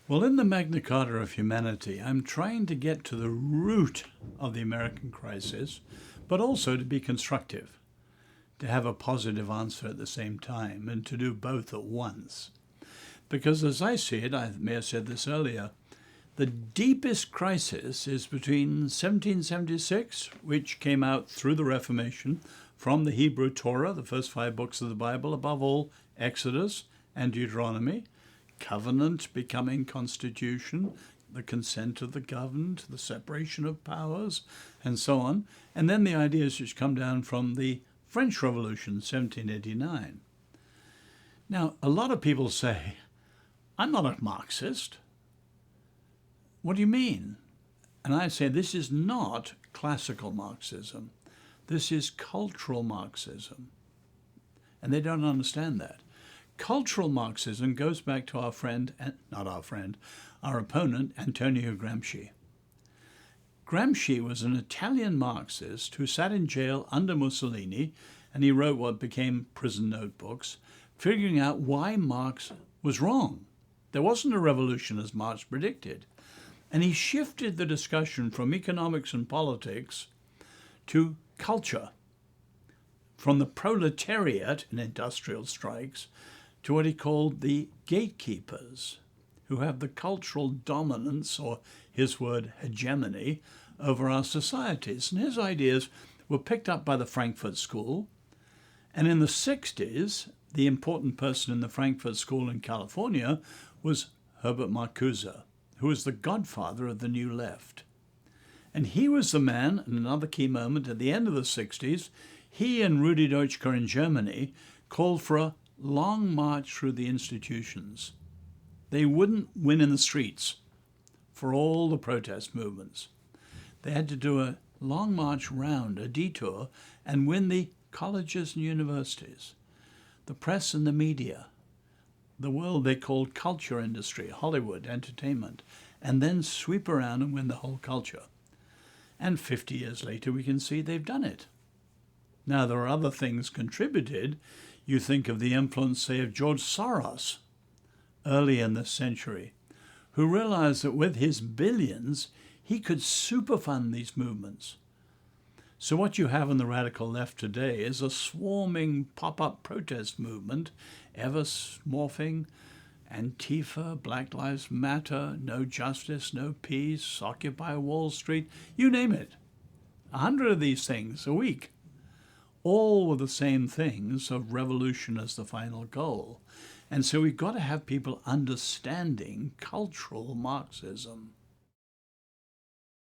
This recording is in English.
Well, in the Magna Carta of Humanity, I'm trying to get to the root of the American crisis, but also to be constructive, to have a positive answer at the same time, and to do both at once. Because as I see it, I may have said this earlier, the deepest crisis is between 1776, which came out through the Reformation, from the Hebrew Torah, the first 5 books of the Bible, above all Exodus and Deuteronomy, covenant becoming constitution, the consent of the governed, the separation of powers, and so on. And then the ideas which come down from the French Revolution, 1789. Now, a lot of people say, I'm not a Marxist. What do you mean? And I say, this is not classical Marxism. This is cultural Marxism. And they don't understand that. Cultural Marxism goes back to our opponent, Antonio Gramsci. Gramsci was an Italian Marxist who sat in jail under Mussolini, and he wrote what became prison notebooks, figuring out why Marx was wrong. There wasn't a revolution as Marx predicted. And he shifted the discussion from economics and politics to culture, from the proletariat in industrial strikes to what he called the gatekeepers, who have the cultural dominance, or his word, hegemony, over our societies. And his ideas were picked up by the Frankfurt School. And in the 60s, the important person in the Frankfurt School in California was Herbert Marcuse, who was the godfather of the New Left. And he was the man, in another key moment at the end of the 60s, he and Rudi Dutschke in Germany called for a long march through the institutions. They wouldn't win in the streets for all the protest movements. They had to do a long march round, a detour, and win the colleges and universities, the press and the media, the world they called culture industry, Hollywood, entertainment, and then sweep around and win the whole culture. And 50 years later, we can see they've done it. Now, there are other things contributed. You think of the influence, say, of George Soros early in this century, who realized that with his billions, he could superfund these movements. So what you have in the radical left today is a swarming pop-up protest movement, ever morphing, Antifa, Black Lives Matter, No Justice, No Peace, Occupy Wall Street, you name it. 100 of these things a week, all with the same things of revolution as the final goal. And so we've got to have people understanding cultural Marxism.